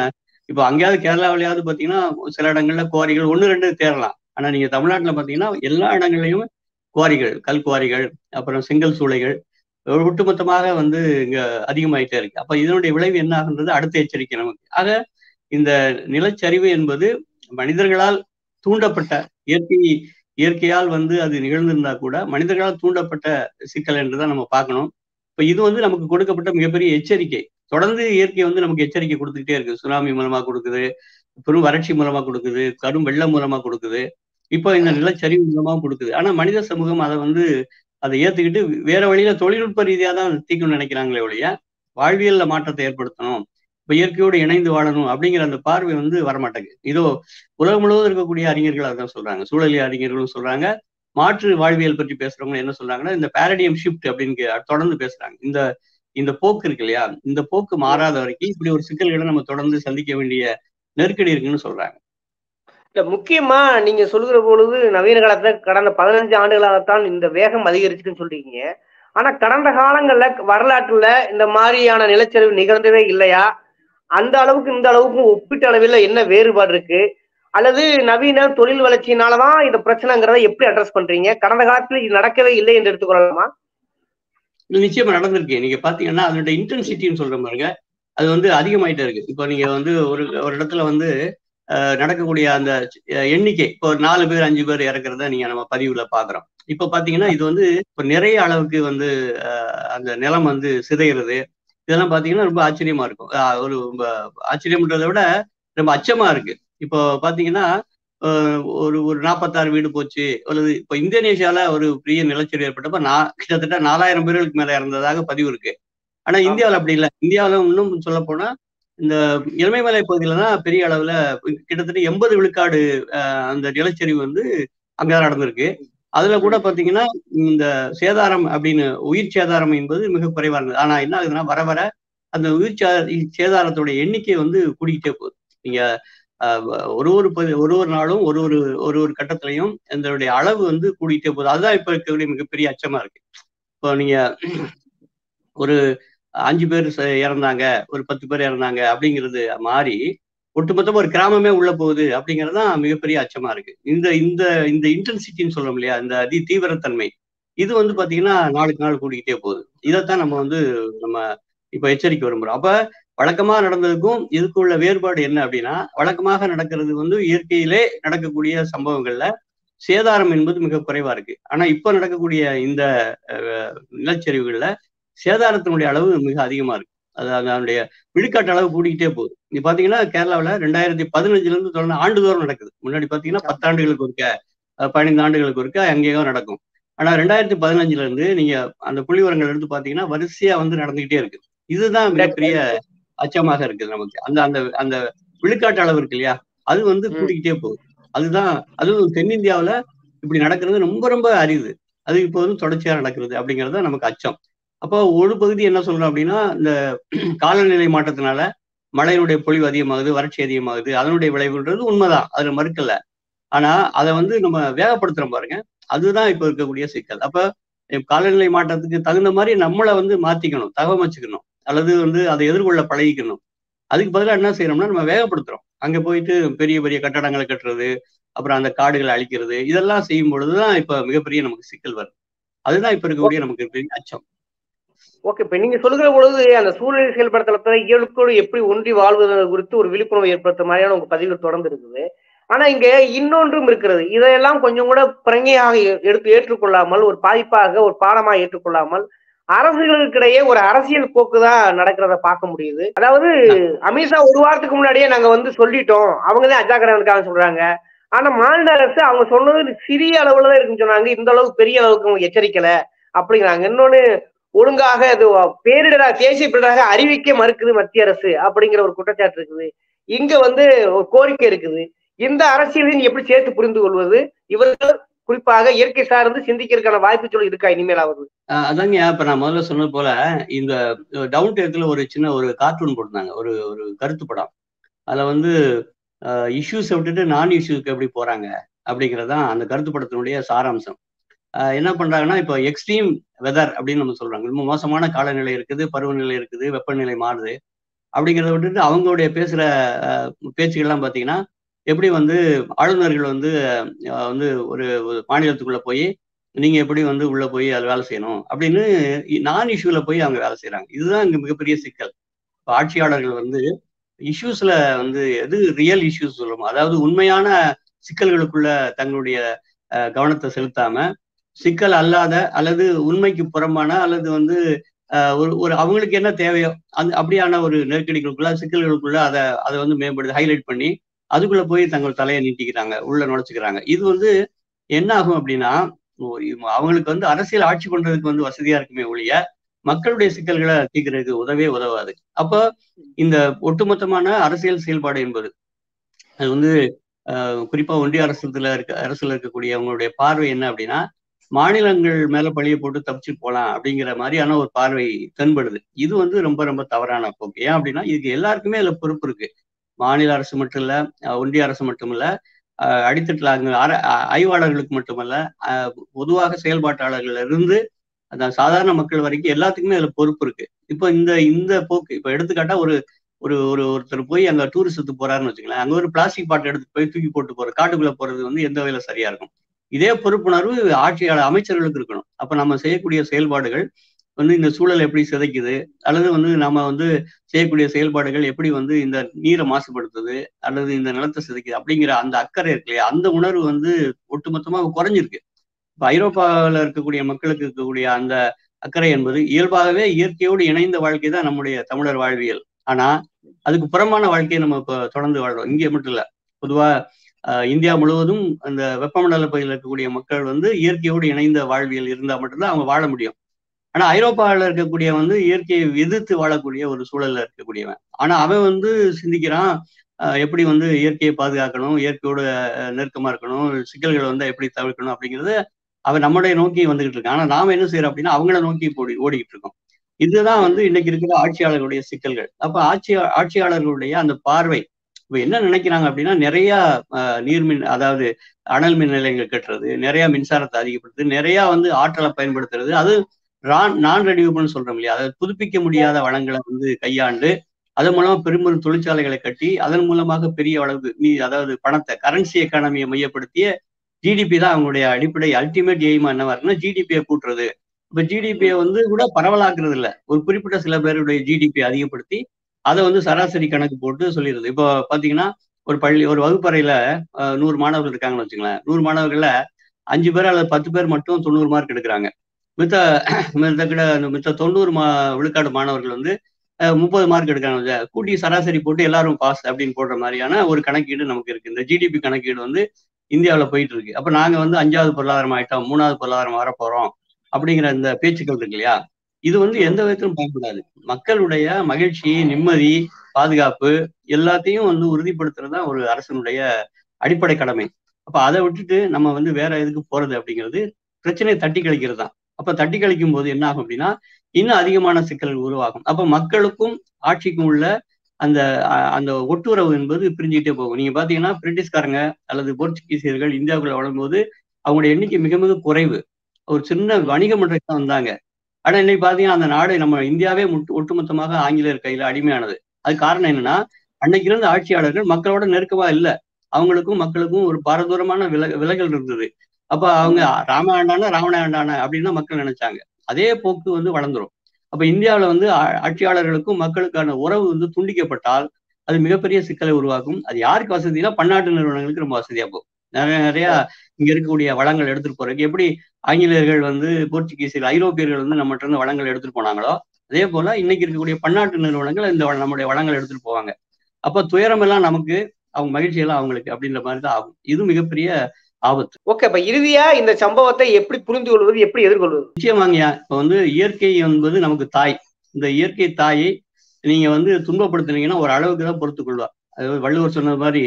இப்போ அங்கேயாவது கேரளாவிலேயாவது பாத்தீங்கன்னா சில இடங்கள்ல குவாரிகள் 1-2 தேரலாம். ஆனா நீங்க தமிழ்நாட்டுல பாத்தீங்கன்னா எல்லா இடங்கள்லயும் குவாரிகள், கல் குவாரிகள், அப்புறம் செங்கல் சூளைகள் ஒட்டுமொத்தமாக வந்து இங்க அதிகமாயிட்டே இருக்கு. அப்ப இதனுடைய விளைவு என்ன ஆகுன்றது அடுத்த எச்சரிக்கை நமக்கு. ஆக இந்த நிலச்சரிவு என்பது மனிதர்களால் தூண்டப்பட்ட இயற்கையால் வந்து அது நிகழ்ந்திருந்தா கூட மனிதர்களால் தூண்டப்பட்ட சிக்கல் என்றுதான் நம்ம பார்க்கணும். இப்ப இது வந்து நமக்கு கொடுக்கப்பட்ட மிகப்பெரிய எச்சரிக்கை. தொடர்ந்து இயற்கை வந்து நமக்கு எச்சரிக்கை கொடுத்துக்கிட்டே இருக்கு. சுனாமி மூலமா கொடுக்குது, பெரும் வறட்சி மூலமா கொடுக்குது, கடும் வெள்ளம் மூலமா கொடுக்குது, இப்போ இந்த நிலச்சரிவு மூலமாவும் கொடுக்குது. ஆனா மனித சமூகம் அதை ஏத்துக்கிட்டு வேற வழியில தொழில்நுட்ப ரீதியா தான் தீர்க்கணும்னு நினைக்கிறாங்களே ஒழிய வாழ்வியல்ல மாற்றத்தை ஏற்படுத்தணும், இப்ப இயற்கையோடு இணைந்து வாழணும் அப்படிங்கிற அந்த பார்வை வந்து வரமாட்டேங்குது. இதோ உலகம் முழுவதும் இருக்கக்கூடிய அறிஞர்கள் அதான் சொல்றாங்க, சூழலியல் அறிஞர்களும் சொல்றாங்க, மாற்று வாழ்வியல் பற்றி பேசுறவங்க என்ன சொல்றாங்கன்னா இந்த பேரடியம் ஷிஃப்ட் அப்படின்னு தொடர்ந்து பேசுறாங்க. இந்த போக்கு இருக்கு இல்லையா, இந்த போக்கு மாறாத வரைக்கும் இப்படி ஒரு சிக்கல்களை நம்ம தொடர்ந்து சந்திக்க வேண்டிய நெருக்கடி இருக்குன்னு சொல்றாங்க. இல்ல, முக்கியமா நீங்க சொல்லுகிற பொழுது நவீன காலத்துல கடந்த 15 ஆண்டுகளாகத்தான் இந்த வேகம் அதிகரிச்சுன்னு சொல்றீங்க. ஆனா கடந்த காலங்கள்ல வரலாற்றுல இந்த மாதிரியான நிலச்சரிவு நிகழ்ந்தவே இல்லையா? அந்த அளவுக்கு இந்த அளவுக்கும் ஒப்பீட்டு அளவில் என்ன வேறுபாடு இருக்கு? அல்லது நவீன தொழில் வளர்ச்சியினாலதான் இந்த பிரச்சனைங்கிறத எப்படி அட்ரஸ் பண்றீங்க? கடந்த காலத்துல இது நடக்கவே இல்லை என்று எடுத்துக்கொள்ளலாமா? நிச்சயமா நடந்திருக்கு. நீங்க பாத்தீங்கன்னா அதனுடைய இன்டென்சிட்டின்னு சொல்ற பாருங்க, அது வந்து அதிகமாயிட்டே இருக்கு. இப்போ நீங்க வந்து ஒரு இடத்துல வந்து நடக்கக்கூடிய அந்த எண்ணிக்கை, இப்போ 4 பேர் 5 பேர் இறக்குறத நீங்க நம்ம பதிவுல பாக்குறோம். இப்ப பாத்தீங்கன்னா இது வந்து இப்ப நிறைய அளவுக்கு வந்து அந்த நிலம் வந்து சிதைகிறது, இதெல்லாம் பாத்தீங்கன்னா ரொம்ப ஆச்சரியமா இருக்கும். ஒரு ஆச்சரியம்ன்றதை விட ரொம்ப அச்சமா இருக்கு. இப்போ பாத்தீங்கன்னா ஒரு 46 வீடு போச்சு, அல்லது இப்போ இந்தோனேஷியால ஒரு பெரிய நிலச்சரிவு ஏற்பட்டப்ப கிட்டத்தட்ட 4000 பேர்களுக்கு மேல இறந்ததாக பதிவு இருக்கு. ஆனா இந்தியாவில் அப்படி இல்லை. இந்தியாவில இன்னும் சொல்ல போனா இந்த இமயமலை பகுதியில தான் பெரிய அளவுல கிட்டத்தட்ட 80 விழுக்காடு அந்த நிலச்சரிவு வந்து அங்கதான் நடந்திருக்கு. அதுல கூட பாத்தீங்கன்னா இந்த சேதாரம் அப்படின்னு உயிர் சேதாரம் என்பது மிக குறைவா இருந்தது. ஆனா என்ன ஆகுதுன்னா வர வர அந்த உயிர் சேதாரத்தோட எண்ணிக்கை வந்து கூடிக்கிட்டே போகுது. நீங்க ஒரு நாளும் ஒரு கட்டத்திலையும் இதனுடைய அளவு வந்து கூடிக்கிட்டே போகுது. அதுதான் இப்ப இருக்கக்கூடிய மிகப்பெரிய அச்சமா இருக்கு. இப்போ நீங்க ஒரு 5 பேர் இறந்தாங்க, ஒரு 10 பேர் இறந்தாங்க அப்படிங்கிறது மாறி ஒட்டுமொத்தமா ஒரு கிராமமே உள்ள போகுது அப்படிங்கிறது தான் மிகப்பெரிய அச்சமா இருக்கு. இந்த இந்த இந்த இன்டென்சிட்டின்னு சொல்றோம் இல்லையா, இந்த தீவிரத்தன்மை, இது வந்து பாத்தீங்கன்னா நாளுக்கு நாள் கூடிக்கிட்டே போகுது. இதைத்தான் நம்ம இப்ப எச்சரிக்கை விரும்புறோம். அப்ப வழக்கமா நடந்ததுக்கும் இதுக்கு உள்ள வேறுபாடு என்ன அப்படின்னா, வழக்கமாக நடக்கிறது வந்து இயற்கையிலே நடக்கக்கூடிய சம்பவங்கள்ல சேதாரம் என்பது மிக குறைவா இருக்கு. ஆனா இப்ப நடக்கக்கூடிய இந்த நிலச்சரிவுகள்ல சேதாரத்தினுடைய அளவு மிக அதிகமா இருக்கு. அதனுடைய விழுக்காட்டு அளவு கூடிக்கிட்டே போகுது. நீ பாத்தீங்கன்னா கேரளாவில் 2015 இருந்து தொடர்ந்து ஆண்டுதோறும் நடக்குது. முன்னாடி பாத்தீங்கன்னா 10 ஆண்டுகளுக்கு ஒருக்க, 15 ஆண்டுகளுக்கு ஒருக்க அங்கேயும் நடக்கும். ஆனா 2015 இருந்து நீங்க அந்த புள்ளிவரங்கள் எடுத்து பாத்தீங்கன்னா வரிசையா வந்து நடந்துகிட்டே இருக்கு. இதுதான் மிகப்பெரிய அச்சமாக இருக்குது நமக்கு. அந்த அந்த அந்த விழுக்காட்டு அளவு இருக்கு இல்லையா, அது வந்து கூடிக்கிட்டே போகுது. அதுவும் தென்னிந்தியாவில இப்படி நடக்கிறது ரொம்ப ரொம்ப அரிது. அது இப்போ வந்து தொடர்ச்சியா நடக்கிறது அப்படிங்கிறது நமக்கு அச்சம். அப்போ ஒரு பகுதி என்ன சொல்றோம் அப்படின்னா, இந்த காலநிலை மாற்றத்தினால மழையினுடைய பொழிவு அதிகமாகுது, வறட்சி அதிகமாகுது, அதனுடைய விளைவுன்றது உண்மைதான், அதுல மறுக்கல. ஆனா அதை வந்து நம்ம வேகப்படுத்துறோம் பாருங்க, அதுதான் இப்ப இருக்கக்கூடிய சிக்கல். அப்ப காலநிலை மாற்றத்துக்கு தகுந்த மாதிரி நம்மளை வந்து மாத்திக்கணும், தகவமைச்சுக்கணும், அல்லது வந்து அதை எதிர்கொள்ள பழகிக்கணும். அதுக்கு பதிலாக என்ன செய்யறோம்னா நம்ம வேகப்படுத்துறோம். அங்க போயிட்டு பெரிய பெரிய கட்டடங்களை கட்டுறது, அப்புறம் அந்த காடுகளை அழிக்கிறது, இதெல்லாம் செய்யும் பொழுதுதான் இப்ப மிகப்பெரிய நமக்கு சிக்கல் வருது. அதுதான் இப்ப இருக்கக்கூடிய நமக்கு பெரிய அச்சம். ஓகே, இப்ப நீங்க சொல்லுகிற பொழுது அந்த சூழ்நிலை செயல்படுத்தல இயற்கையோடு எப்படி ஒன்றி வாழ்வது குறித்து ஒரு விழிப்புணர்வு ஏற்படுத்த மாதிரியான உங்க பதிவு தொடர்ந்து இருக்குது. ஆனா இங்க இன்னொன்றும் இருக்கிறது. இதையெல்லாம் கொஞ்சம் கூட பிரங்கையாக எடுத்து ஏற்றுக்கொள்ளாமல், ஒரு பாதிப்பாக ஒரு பாடமா ஏற்றுக்கொள்ளாமல், அரசுகளுக்கிடையே ஒரு அரசியல் போக்கு தான் நடக்கிறத பார்க்க முடியுது. அதாவது அமித்ஷா ஒரு வாரத்துக்கு முன்னாடியே நாங்க சொல்லிட்டோம், அவங்க தான் அஜாக்கிரதை இருக்காங்க சொல்றாங்க. ஆனா மாநில அரசு அவங்க சொன்னது சிறிய அளவுல தான் இருக்குன்னு சொன்னாங்க, இந்த அளவுக்கு பெரிய அளவுக்கு அவங்க எச்சரிக்கல அப்படிங்கிறாங்க. இன்னொன்னு, ஒழுங்காக இது பேரிடரா தேசிய பேரிடராக அறிவிக்க மறுக்குது மத்திய அரசு அப்படிங்கிற ஒரு குற்றச்சாட்டு இருக்குது. இங்க ஒரு கோரிக்கை இருக்குது. இந்த அரசியலையும் எப்படி சேர்த்து புரிந்து கொள்வது? இவர்கள் குறிப்பாக இயற்கை சார்ந்து சிந்திக்கிறதுக்கான வாய்ப்பு இருக்கா இனிமேலாவது? அதாங்க, இப்ப நான் முதல்ல சொன்னது போல இந்த டவுன் டேத்துல ஒரு சின்ன ஒரு கார்ட்டூன் போட்டிருந்தாங்க, ஒரு ஒரு கருத்து படம். அதுல இஷ்யூஸை விட்டுட்டு நான் இஷ்யூக்கு எப்படி போறாங்க அப்படிங்கறதுதான் அந்த கருத்து படத்தினுடைய சாராம்சம். என்ன பண்றாங்கன்னா, இப்போ எக்ஸ்ட்ரீம் வெதர் அப்படின்னு நம்ம சொல்றாங்க. ரொம்ப மோசமான காலநிலை இருக்குது, பருவநிலை இருக்குது, வெப்பநிலை மாறுது அப்படிங்கிறத விட்டுட்டு அவங்களுடைய பேசுற பேச்சுக்கள்லாம் பார்த்தீங்கன்னா, எப்படி ஆளுநர்கள் ஒரு மாநிலத்துக்குள்ள போய் நீங்க எப்படி உள்ள போய் அது வேலை செய்யணும் அப்படின்னு நான் இஷ்யூல போய் அவங்க வேலை செய்யறாங்க. இதுதான் இங்க மிகப்பெரிய சிக்கல். இப்போ ஆட்சியாளர்கள் இஷ்யூஸ்ல எது ரியல் இஷ்யூஸ் சொல்லுமோ, அதாவது உண்மையான சிக்கல்களுக்குள்ள தங்களுடைய கவனத்தை செலுத்தாம, சிக்கல் அல்லாத அல்லது உண்மைக்கு புறம்பான அல்லது ஒரு அவங்களுக்கு என்ன தேவையோ அப்படியான ஒரு நெருக்கடிகளுக்குள்ள சிக்கல்களுக்குள்ள அதை மேம்படுத்தி ஹைலைட் பண்ணி அதுக்குள்ள போய் தங்கள் தலையை நீட்டிக்கிறாங்க, உள்ள நுழைச்சுக்கிறாங்க. இது என்ன ஆகும் அப்படின்னா, அவங்களுக்கு அரசியல் ஆட்சி பண்றதுக்கு வசதியா இருக்குமே ஒழிய மக்களுடைய சிக்கல்களை தீர்க்கிறதுக்கு உதவாது. அப்போ இந்த ஒட்டுமொத்தமான அரசியல் செயல்பாடு என்பது அது குறிப்பா ஒன்றிய அரசுல இருக்கக்கூடிய அவங்களுடைய பார்வை என்ன அப்படின்னா, மாநிலங்கள் மேல பழிய போட்டு தப்பிச்சு போலாம் அப்படிங்கிற மாதிரியான ஒரு பார்வை தென்படுது. இது ரொம்ப ரொம்ப தவறான போக்கு. ஏன் அப்படின்னா, இதுக்கு எல்லாருக்குமே அதுல பொறுப்பு இருக்கு. மாநில அரசு மட்டும் இல்ல, ஒன்றிய அரசு மட்டும் இல்ல, அடித்தட்டுல ஆய்வாளர்களுக்கு மட்டுமல்ல, பொதுவாக செயல்பாட்டாளர்கள்ல இருந்து அந்த சாதாரண மக்கள் வரைக்கும் எல்லாத்துக்குமே அதுல பொறுப்பு இருக்கு. இப்போ இந்த போக்கு, இப்ப எடுத்துக்காட்டா ஒருத்தர் போய் அங்க டூரிசத்துக்கு போறாருன்னு வச்சுக்கலாம், அங்க ஒரு பிளாஸ்டிக் பாட்டில் எடுத்து போய் தூக்கி போட்டு போற காட்டுக்குள்ள போறது எந்த வகையில சரியா இருக்கும்? இதே பொறுப்புணர்வு ஆட்சியாளர் அமைச்சர்களுக்கு இருக்கணும். அப்ப நம்ம செய்யக்கூடிய செயல்பாடுகள் இந்த சூழல் எப்படி சிதைக்குது, அல்லது நம்ம செய்யக்கூடிய செயல்பாடுகள் எப்படி இந்த நீரை மாசுபடுத்துது அல்லது இந்த நிலத்தை சிதைக்குது அப்படிங்கிற அந்த அக்கறை இருக்கு இல்லையா, அந்த உணர்வு ஒட்டுமொத்தமா குறைஞ்சிருக்கு. இப்ப ஐரோப்பாவில் இருக்கக்கூடிய மக்களுக்கு இருக்கக்கூடிய அந்த அக்கறை என்பது இயல்பாகவே இயற்கையோடு இணைந்த வாழ்க்கை தான் நம்முடைய தமிழர் வாழ்வியல். ஆனா அதுக்கு புறமான வாழ்க்கையை நம்ம இப்ப தொடர்ந்து வாழ்றோம். இங்கே மட்டும் இல்ல, பொதுவா இந்தியா முழுவதும் அந்த வெப்பமண்டல பகுதியில் இருக்கக்கூடிய மக்கள் இயற்கையோடு இணைந்த வாழ்வியல் இருந்தா மட்டும்தான் அவங்க வாழ முடியும். ஆனா ஐரோப்பாவில் இருக்கக்கூடிய இயற்கையை எதிர்த்து வாழக்கூடிய ஒரு சூழல்ல இருக்கக்கூடியவன். ஆனா அவன் சிந்திக்கிறான், எப்படி இயற்கையை பாதுகாக்கணும், இயற்கையோட நெருக்கமா இருக்கணும், சிக்கல்களை எப்படி தவிர்க்கணும் அப்படிங்கிறது அவன் நம்முடைய நோக்கி வந்துகிட்டு இருக்கான். ஆனா நாம என்ன செய்யறோம் அப்படின்னா, அவங்கள நோக்கி ஓடிக்கிட்டு இருக்கோம். இதுதான் இன்னைக்கு இருக்கிற ஆட்சியாளர்களுடைய சிக்கல்கள். அப்ப ஆட்சியாளர்களுடைய அந்த பார்வை இப்ப என்ன நினைக்கிறாங்க அப்படின்னா, நிறைய நீர்மின், அதாவது அனல் மின் நிலையங்கள் கட்டுறது, நிறைய மின்சாரத்தை அதிகப்படுத்துறது, நிறைய ஆற்றலை பயன்படுத்துறது, அது நான் ரெனியூபிள்னு சொல்றோம் இல்லையா, அதாவது புதுப்பிக்க முடியாத வளங்களை கையாண்டு அதன் மூலமா பெரும்பெரும் தொழிற்சாலைகளை கட்டி அதன் மூலமாக பெரிய அளவுக்கு அதாவது பணத்தை, கரன்சி எக்கானமியை மையப்படுத்திய ஜிடிபி தான் அவங்களுடைய அடிப்படை அல்டிமேட் எய்மா என்னவா இருக்குன்னா ஜிடிபியை கூட்டுறது. இப்ப ஜிடிபியை கூட பரவலாக்குறது இல்லை, ஒரு குறிப்பிட்ட சில பேருடைய ஜிடிபி அதிகப்படுத்தி அதை சராசரி கணக்கு போட்டு சொல்லிடுது. இப்போ பாத்தீங்கன்னா, ஒரு வகுப்பறையில 100 மாணவர்கள் இருக்காங்கன்னு வச்சுங்களேன், 100 மாணவர்கள்ல 5 பேர் அல்லது 10 பேர் மட்டும் 90 மார்க் எடுக்கிறாங்க. மித்த 90 விழுக்காடு மாணவர்கள் 30 மார்க் எடுக்கிறாங்க. கூட்டி சராசரி போட்டு எல்லாரும் பாஸ் அப்படின்னு போடுற மாதிரியான ஒரு கணக்கீடு நமக்கு இருக்கு. இந்த ஜிடிபி கணக்கீடு இந்தியாவில் போயிட்டு இருக்கு. அப்ப நாங்க 5வது பொருளாதாரம் ஆயிட்டோம், 3வது பொருளாதாரம் வரப்போறோம் அப்படிங்கிற இந்த பேச்சுக்கள் இருக்கு இல்லையா, இது எந்த விதத்திலும் பயன்படாது. மக்களுடைய மகிழ்ச்சி, நிம்மதி, பாதுகாப்பு எல்லாத்தையும் உறுதிப்படுத்துறது தான் ஒரு அரசனுடைய அடிப்படை கடமை. அப்ப அதை விட்டுட்டு நம்ம வேற எதுக்கு போறது அப்படிங்கிறது பிரச்சனையை தட்டி கழிக்கிறது தான். அப்ப தட்டி கழிக்கும் போது என்ன ஆகும் அப்படின்னா, இன்னும் அதிகமான சிக்கல்கள் உருவாகும். அப்ப மக்களுக்கும் ஆட்சிக்கும் உள்ள அந்த அந்த ஒட்டுறவு என்பது பிரிஞ்சுக்கிட்டே போகும். நீங்க பாத்தீங்கன்னா, பிரிட்டிஷ்காரங்க அல்லது போர்ச்சுகீசியர்கள் இந்தியாவுக்குள்ள வளரும்போது அவங்களுடைய எண்ணிக்கை மிக மிக குறைவு, ஒரு சின்ன வணிக மன்றம் தான் வந்தாங்க. ஆனா இன்னைக்கு பாத்தீங்கன்னா, அந்த நாடு நம்ம இந்தியாவே ஒட்டுமொத்தமாக ஆங்கிலேயர் கையில அடிமையானது. அது காரணம் என்னன்னா, அன்னைக்கு இருந்த ஆட்சியாளர்கள் மக்களோட நெருக்கமா இல்லை, அவங்களுக்கும் மக்களுக்கும் ஒரு பாரதூரமான விலகல் இருந்தது. அப்ப அவங்க ராம ஆண்டான ராவண ஆண்டான அப்படின்னு மக்கள் நினைச்சாங்க. அதே போக்கு வளர்ந்துரும். அப்ப இந்தியாவில் வந்து ஆட்சியாளர்களுக்கும் மக்களுக்கான உறவு வந்து துண்டிக்கப்பட்டால் அது மிகப்பெரிய சிக்கலை உருவாக்கும். அது யாருக்கு வசதினா பன்னாட்டு நிறுவனங்களுக்கு ரொம்ப வசதியா போகும். நிறைய இங்க இருக்கக்கூடிய வளங்கள் எடுத்துட்டு போறதுக்கு எப்படி ஆங்கிலேயர்கள் வந்து போர்ச்சுகீசியர்கள் ஐரோப்பியர்கள் வந்து நம்மகிட்ட இருந்து வளங்கள் எடுத்துட்டு போனாங்களோ அதே போல இன்னைக்கு இருக்கக்கூடிய பன்னாட்டு நிறுவனங்கள் இந்த நம்முடைய வளங்கள் எடுத்துட்டு போவாங்க. அப்ப துயரம் எல்லாம் நமக்கு, அவங்க மகிழ்ச்சி எல்லாம் அவங்களுக்கு அப்படின்ற மாதிரி தான் ஆகும். இது மிகப்பெரிய ஆபத்து. ஓகே, அப்ப இறுதியா இந்த சம்பவத்தை எப்படி புரிந்து கொள்வது, எப்படி எதிர்கொள்வது? நிச்சயமாங்கய்யா. இப்ப வந்து இயற்கை என்பது நமக்கு தாய். இந்த இயற்கை தாயை நீங்க வந்து துன்பப்படுத்துனீங்கன்னா ஒரு அளவுக்கு தான் பொறுத்துக் கொள்வா. அதாவது வள்ளுவர் சொன்னது மாதிரி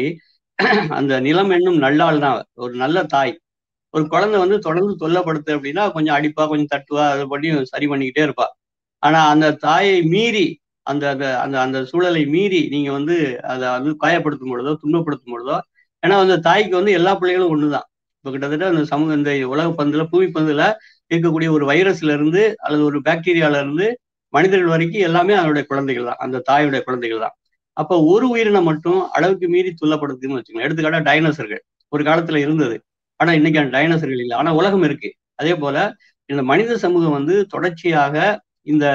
அந்த நிலம் என்னும் நல்லாள் தான் ஒரு நல்ல தாய். ஒரு குழந்தை வந்து தொடர்ந்து தொல்லப்படுத்து அப்படின்னா கொஞ்சம் அடிப்பா, கொஞ்சம் தட்டுவா, அதை பண்ணி சரி பண்ணிக்கிட்டே இருப்பா. ஆனா அந்த தாயை மீறி அந்த அந்த அந்த அந்த சூழலை மீறி நீங்க வந்து அதை வந்து காயப்படுத்தும் பொழுதோ துன்பப்படுத்தும் பொழுதோ, ஏன்னா அந்த தாய்க்கு வந்து எல்லா பிள்ளைகளும் ஒண்ணுதான். இப்போ கிட்டத்தட்ட அந்த சமூக இந்த உலக பந்துல புவி பந்துல இருக்கக்கூடிய ஒரு வைரஸ்ல இருந்து அல்லது ஒரு பாக்டீரியால இருந்து மனிதர்கள் வரைக்கும் எல்லாமே அதனுடைய குழந்தைகள் தான், அந்த தாயுடைய குழந்தைகள் தான். அப்ப ஒரு உயிரினம் மட்டும் அளவுக்கு மீறி துள்ளப்படுத்துன்னு வச்சுக்கோங்க. எடுத்துக்காட்டா டைனோசர்கள் ஒரு காலத்துல இருந்தது. ஆனா இன்னைக்கு அந்த டைனோசர்கள் இல்லை. ஆனா உலகம் இருக்கு. அதே போல இந்த மனித சமூகம் வந்து தொடர்ச்சியாக இந்த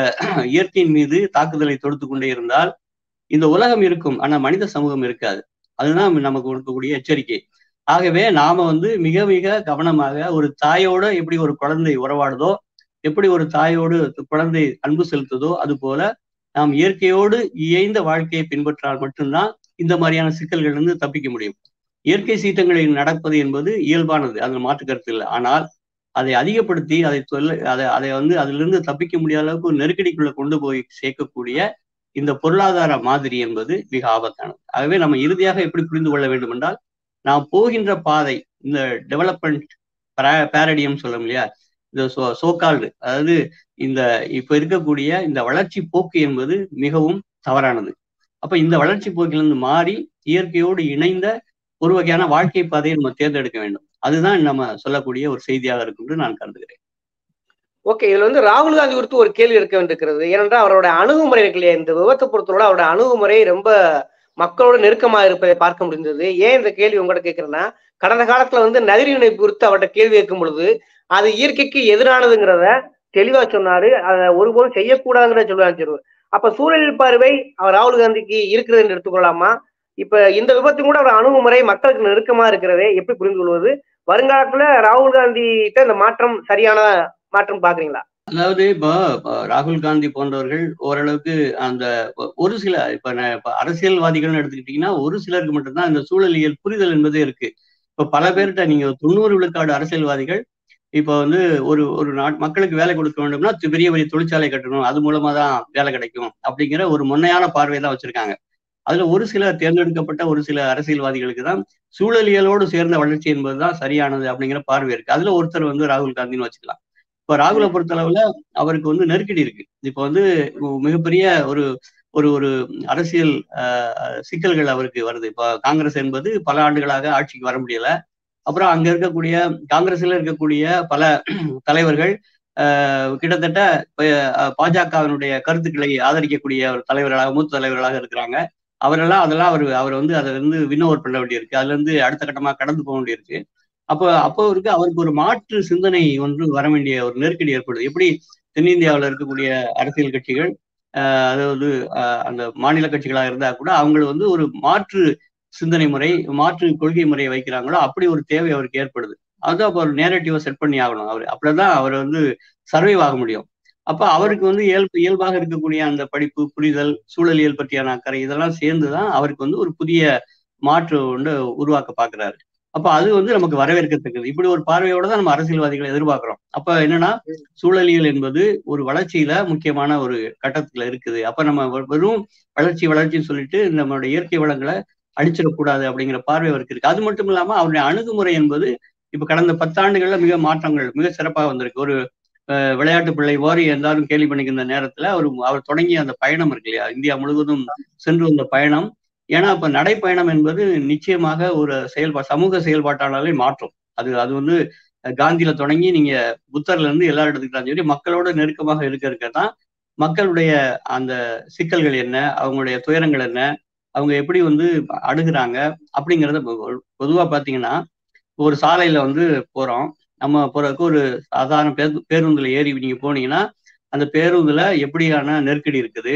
இயற்கையின் மீது தாக்குதலை தொடுத்து கொண்டே இருந்தால் இந்த உலகம் இருக்கும், ஆனா மனித சமூகம் இருக்காது. அதுதான் நமக்கு கொடுக்கக்கூடிய எச்சரிக்கை. ஆகவே நாம வந்து மிக மிக கவனமாக ஒரு தாயோட எப்படி ஒரு குழந்தை உறவாடுதோ, எப்படி ஒரு தாயோடு குழந்தை அன்பு செலுத்துதோ, அது போல நாம் இயற்கையோடு இயைந்த வாழ்க்கையை பின்பற்றால் மட்டும்தான் இந்த மாதிரியான சிக்கல்கள் இருந்து தப்பிக்க முடியும். இயற்கை சீற்றங்களில் நடப்பது என்பது இயல்பானது, அதில் மாற்று கருத்து இல்லை. ஆனால் அதை அதிகப்படுத்தி அதை வந்து அதிலிருந்து தப்பிக்க முடியாத அளவுக்கு ஒரு நெருக்கடிக்குள்ள கொண்டு போய் சேர்க்கக்கூடிய இந்த பொருளாதார மாதிரி என்பது மிக ஆபத்தானது. ஆகவே நம்ம இறுதியாக எப்படி புரிந்து கொள்ள வேண்டும் என்றால், நாம் போகின்ற பாதை இந்த டெவலப்மெண்ட் பேரடியம் சொல்லும் இல்லையா, இந்த சோகால்டு, அதாவது இந்த இப்ப இருக்கக்கூடிய இந்த வளர்ச்சி போக்கு என்பது மிகவும் தவறானது. அப்ப இந்த வளர்ச்சி போக்கிலிருந்து மாறி இயற்கையோடு இணைந்த ஒரு வகையான வாழ்க்கை பாதையை நம்ம தேர்ந்தெடுக்க வேண்டும். அதுதான் நம்ம சொல்லக்கூடிய ஒரு செய்தியாக இருக்கும் என்று நான் கருதுகிறேன். ஓகே, இதுல வந்து ராகுல் காந்தி குறித்து ஒரு கேள்வி இருக்க வேண்டியிருக்கிறது. ஏனென்றால் அவரோட அணுகுமுறை இருக்கு இல்லையா, இந்த விபத்தை பொறுத்தவரை அவரோட அணுகுமுறை ரொம்ப மக்களோட நெருக்கமாக இருப்பதை பார்க்க முடிந்தது. ஏன் இந்த கேள்வி உங்கள்கிட்ட கேட்கிறேன்னா, கடந்த காலத்துல வந்து நதிநீர் இணைப்பு குறித்து அவர்கிட்ட கேள்வி கேட்கும் பொழுது அது இயற்கைக்கு எதிரானதுங்கிறத தெளிவா சொன்னாரு. அதை ஒருபோதும் செய்யக்கூடாதுங்கிறத சொல்லுவாங்க. அப்ப சூழலில் பார்வை அவர் ராகுல் காந்திக்கு இருக்கிறது என்று எடுத்துக்கொள்ளலாமா? இப்ப இந்த விபத்து கூட அவர் அணுகுமுறை மக்களுக்கு நெருக்கமா இருக்கிறதே எப்படி புரிந்து கொள்வது? வருங்காலத்துல ராகுல் காந்தி கிட்ட இந்த மாற்றம் சரியான மாற்றம் பாக்குறீங்களா? அதாவது இப்போ ராகுல் காந்தி போன்றவர்கள் ஓரளவுக்கு அந்த ஒரு சில இப்ப அரசியல்வாதிகள் எடுத்துக்கிட்டீங்கன்னா ஒரு சிலருக்கு மட்டும்தான் இந்த சூழலியல் புரிதல் என்பது இருக்கு. இப்ப பல பேர்கிட்ட நீங்க 90 விழுக்காடு அரசியல்வாதிகள் இப்ப வந்து ஒரு ஒரு மக்களுக்கு வேலை கொடுக்க வேண்டும்னா பெரிய பெரிய தொழிற்சாலை கட்டணும், அது மூலமா தான் வேலை கிடைக்கும் அப்படிங்கிற ஒரு முன்னையான பார்வை தான் வச்சிருக்காங்க. அதுல ஒரு சில தேர்ந்தெடுக்கப்பட்ட ஒரு சில அரசியல்வாதிகளுக்கு தான் சூழலியலோடு சேர்ந்த வளர்ச்சி என்பதுதான் சரியானது அப்படிங்கிற பார்வை இருக்கு. அதுல ஒருத்தர் வந்து ராகுல் காந்தின்னு வச்சுக்கலாம். இப்ப ராகுலை பொறுத்தளவுல அவருக்கு வந்து நெருக்கடி இருக்கு. இப்ப வந்து மிகப்பெரிய ஒரு ஒரு ஒரு அரசியல் சிக்கல்கள் அவருக்கு வருது. இப்ப காங்கிரஸ் என்பது பல ஆண்டுகளாக ஆட்சிக்கு வர முடியல. அப்புறம் அங்க இருக்கக்கூடிய காங்கிரஸ்ல இருக்கக்கூடிய பல தலைவர்கள் கிட்டத்தட்ட பாஜகவினுடைய கருத்துக்களை ஆதரிக்கக்கூடிய ஒரு தலைவர்களாக மூத்த தலைவர்களாக இருக்கிறாங்க. அதெல்லாம் அவர் வந்து அதை வந்து வின்னோவர் பண்ண வேண்டியிருக்கு. அதுல இருந்து அடுத்த கட்டமா கடந்து போக வேண்டியிருக்கு. அப்போ அவருக்கு ஒரு மாற்று சிந்தனை ஒன்று வர வேண்டிய ஒரு நெருக்கடி ஏற்படுது. எப்படி தென்னிந்தியாவில் இருக்கக்கூடிய அரசியல் கட்சிகள் அதாவது அந்த மாநில கட்சிகளாக இருந்தா கூட அவங்க வந்து ஒரு மாற்று சிந்தனை முறை, மாற்று கொள்கை முறையை வைக்கிறாங்களோ அப்படி ஒரு தேவை அவருக்கு ஏற்படுது. அது அப்போ ஒரு நேரட்டிவை செட் பண்ணி ஆகணும். அப்படிதான் அவர் வந்து சர்வைவ் ஆக முடியும். அப்ப அவருக்கு வந்து இயல்பாக இருக்கக்கூடிய அந்த படிப்பு, புரிதல், சூழலியல் பற்றியான அக்கறை இதெல்லாம் சேர்ந்துதான் அவருக்கு வந்து ஒரு புதிய மாற்று ஒன்று உருவாக்க பாக்குறாரு. அப்ப அது வந்து நமக்கு வரவேற்கத்தக்கது. இப்படி ஒரு பார்வையோட தான் நம்ம அரசியல்வாதிகளை எதிர்பார்க்கிறோம். அப்ப என்னன்னா சூழலியல் என்பது ஒரு வளர்ச்சியில முக்கியமான ஒரு கட்டத்துல இருக்குது. அப்ப நம்ம வெறும் வளர்ச்சின்னு சொல்லிட்டு நம்மளுடைய இயற்கை வளங்களை அடிச்சிடக்கூடாது அப்படிங்கிற பார்வை அவருக்கு இருக்கு. அது மட்டும் இல்லாம அவருடைய அணுகுமுறை என்பது இப்ப கடந்த 10 ஆண்டுகள்ல மாற்றங்கள் மிக சிறப்பாக வந்திருக்கு. ஒரு விளையாட்டு பிள்ளை வாரி எல்லாரும் கேள்வி பண்ணிக்கிற நேரத்துல அவர் தொடங்கிய அந்த பயணம் இருக்கு இல்லையா, இந்தியா முழுவதும் சென்று வந்த பயணம். ஏன்னா இப்ப நடைப்பயணம் என்பது நிச்சயமாக ஒரு சமூக செயல்பாட்டாளரை மாற்றும். அது வந்து காந்தியில தொடங்கி நீங்க புத்தர்ல இருந்து எல்லாரும் எடுத்துக்கிட்டாலும் சரி, மக்களோட நெருக்கமாக இருக்கதான் மக்களுடைய அந்த சிக்கல்கள் என்ன, அவங்களுடைய துயரங்கள் என்ன, அவங்க எப்படி வந்து அணுகுறாங்க அப்படிங்கிறத பொதுவா பாத்தீங்கன்னா, ஒரு சாலையில வந்து போறோம். நம்ம போறதுக்கு ஒரு சாதாரண பேருந்துல ஏறி நீங்க போனீங்கன்னா அந்த பேருந்துல எப்படியான நெருக்கடி இருக்குது,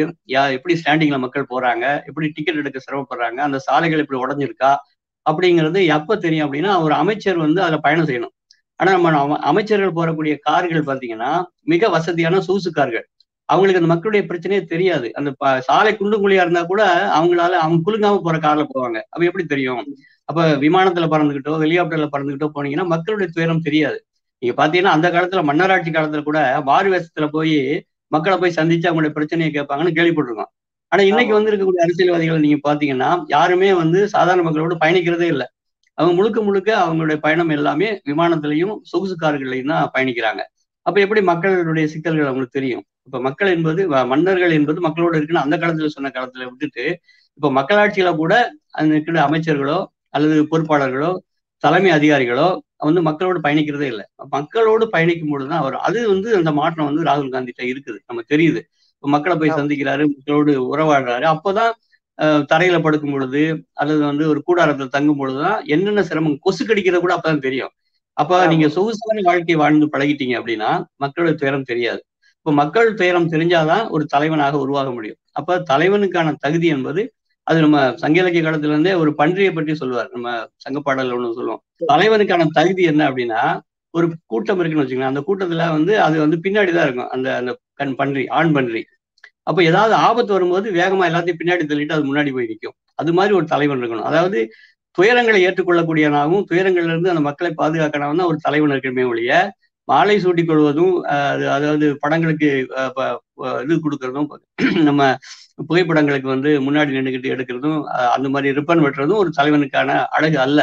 எப்படி ஸ்டாண்டிங்ல மக்கள் போறாங்க, எப்படி டிக்கெட் எடுக்க சிரமப்படுறாங்க, அந்த சாலைகள் எப்படி உடைஞ்சிருக்கா அப்படிங்கிறது எப்ப தெரியும் அப்படின்னா, ஒரு அமைச்சர் வந்து அதுல பயணம் செய்யணும். ஆனா நம்ம அமைச்சர்கள் போறக்கூடிய கார்கள் பாத்தீங்கன்னா மிக வசதியான சொகுசு கார்கள். அவங்களுக்கு அந்த மக்களுடைய பிரச்சனையே தெரியாது. அந்த சாலை குண்டும் குழியா இருந்தா கூட அவங்க குலுங்காம போற கார்ல போவாங்க. அப்ப எப்படி தெரியும்? அப்ப விமானத்துல பறந்துகிட்டோ, ஹெலிகாப்டர்ல பறந்துகிட்டோ போனீங்கன்னா மக்களுடைய துயரம் தெரியாது. நீங்க பாத்தீங்கன்னா அந்த காலத்துல மன்னராட்சி காலத்துல கூட மாறு வேஷத்துல போய் மக்களை போய் சந்திச்சு அவங்களுடைய பிரச்சனையை கேட்பாங்கன்னு கேள்விப்பட்டிருக்கோம். ஆனா இன்னைக்கு வந்து இருக்கக்கூடிய அரசியல்வாதிகள் நீங்க பாத்தீங்கன்னா யாருமே வந்து சாதாரண மக்களோட பயணிக்கிறதே இல்லை. அவங்க முழுக்க முழுக்க அவங்களுடைய பயணம் எல்லாமே விமானத்திலையும் சொகுசு கார்களையும் தான் பயணிக்கிறாங்க. அப்ப எப்படி மக்களுடைய சிக்கல்கள் அவங்களுக்கு தெரியும்? இப்ப மக்கள் என்பது மன்னர்கள் என்பது மக்களோட இருக்குன்னு அந்த காலத்துல சொன்ன காலத்துல விட்டுட்டு, இப்ப மக்களாட்சியில கூட அந்த இருக்கிற அமைச்சர்களோ அல்லது பொறுப்பாளர்களோ தலைமை அதிகாரிகளோ வந்து மக்களோடு பயணிக்கிறதே இல்லை. மக்களோடு பயணிக்கும் பொழுதுதான் வரும். அது வந்து அந்த மாற்றம் வந்து ராகுல் காந்திட்ட இருக்குது. நம்ம தெரியுது. இப்ப மக்களை போய் சந்திக்கிறாரு, மக்களோடு உறவாடுறாரு. அப்பதான் தரையில படுக்கும் பொழுது அல்லது வந்து ஒரு கூடாரத்தில் தங்கும் பொழுதுதான் என்னென்ன சிரமம், கொசு கடிக்கிறது கூட அப்பதான் தெரியும். அப்ப நீங்க சொகுசான வாழ்க்கை வாழ்ந்து பழகிட்டீங்க அப்படின்னா மக்களுடைய துயரம் தெரியாது. இப்ப மக்கள் துயரம் தெரிஞ்சாதான் ஒரு தலைவனாக உருவாக முடியும். அப்ப தலைவனுக்கான தகுதி என்பது அது நம்ம சங்க இலக்கிய காலத்துல இருந்தே ஒரு பன்றியை பற்றி சொல்லுவார். நம்ம சங்க பாடல்ல ஒண்ணு சொல்லுவோம். தலைவனுக்கான தகுதி என்ன அப்படின்னா, ஒரு கூட்டம் இருக்குன்னு வச்சுக்கோங்களேன். அந்த கூட்டத்துல வந்து அது வந்து பின்னாடிதான் இருக்கும். அந்த அந்த பன்றி, ஆண் பன்றி. அப்ப ஏதாவது ஆபத்து வரும்போது வேகமா எல்லாத்தையும் பின்னாடி தள்ளிட்டு அது முன்னாடி போய் நிற்கும். அது மாதிரி ஒரு தலைவன் இருக்கணும். அதாவது துயரங்களை ஏற்றுக்கொள்ளக்கூடியவனாகவும் துயரங்கள்ல இருந்து அந்த மக்களை பாதுகாக்கணும் தான் ஒரு தலைவன் இருக்கணுமே ஒழிய, மாலை சூட்டிக் கொள்வதும் அதாவது படங்களுக்கு இது கொடுக்கறதும் நம்ம புகைப்படங்களுக்கு வந்து முன்னாடி நின்றுகிட்டு எடுக்கிறதும் அந்த மாதிரி ரிப்பன் வெட்டுறதும் ஒரு தலைவனுக்கான அழகு அல்ல.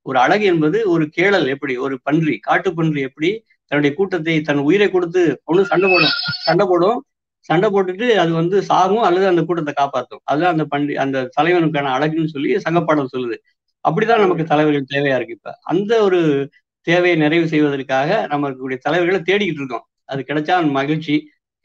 ஒரு அழகு என்பது ஒரு கேழல், எப்படி ஒரு பன்றி, காட்டு பன்றி எப்படி தன்னுடைய கூட்டத்தை தன் உயிரை கொடுத்து ஒண்ணு சண்டை போடும் சண்டை போட்டுட்டு அது வந்து சாகும் அல்லது அந்த கூட்டத்தை காப்பாற்றும். அதுதான் அந்த அந்த தலைவனுக்கான அழகுன்னு சொல்லி சங்கப்பாடம் சொல்லுது. அப்படிதான் நமக்கு தலைவர்கள் தேவையா இருக்கு. இப்ப அந்த ஒரு தேவையை நிறைவு செய்வதற்காக நம்ம இருக்கக்கூடிய தலைவர்களை தேடிக்கிட்டு இருக்கோம். அது கிடைச்சா மகிழ்ச்சி,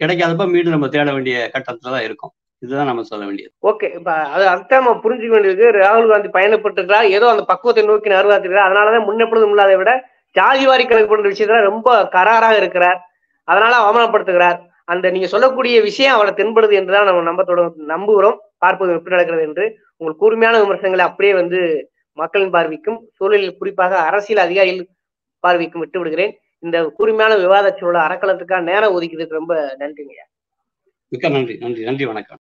கிடைக்காதப்ப மீண்டும் நம்ம தேட வேண்டிய கட்டத்துலதான் இருக்கும். இதுதான் நம்ம சொல்ல வேண்டியது. ஓகே, இப்ப அது அதுதான் நம்ம புரிஞ்சுக்க வேண்டியது. ராகுல் காந்தி பயணப்பட்டிருக்கிறார், ஏதோ அந்த பக்குவத்தை நோக்கி நகர்வாத்திருக்கிறார். அதனாலதான் முன்னெப்பொழுதும் இல்லாத விட ஜாதிவாரி கணக்கு பண்ற விஷயத்துல ரொம்ப கராராக இருக்கிறார். அதனால அவமானப்படுத்துகிறார். அந்த நீங்க சொல்லக்கூடிய விஷயம் அவளை தென்படுது என்றுதான் நம்ம நம்புகிறோம். பார்ப்பது எப்படி நடக்கிறது என்று. உங்கள் கூர்மையான விமர்சனங்களை அப்படியே வந்து மக்களின் பார்வைக்கும் சூழலில் குறிப்பாக அரசியல் அதிகாரிகள் பார்வைக்கும் விட்டு விடுகிறேன். இந்த கூர்மையான விவாத சூழல் அறக்களத்துக்காக நேரம் ஒதுக்கியதுக்கு ரொம்ப நன்றிங்க. மிக்க நன்றி. நன்றி. நன்றி. வணக்கம்.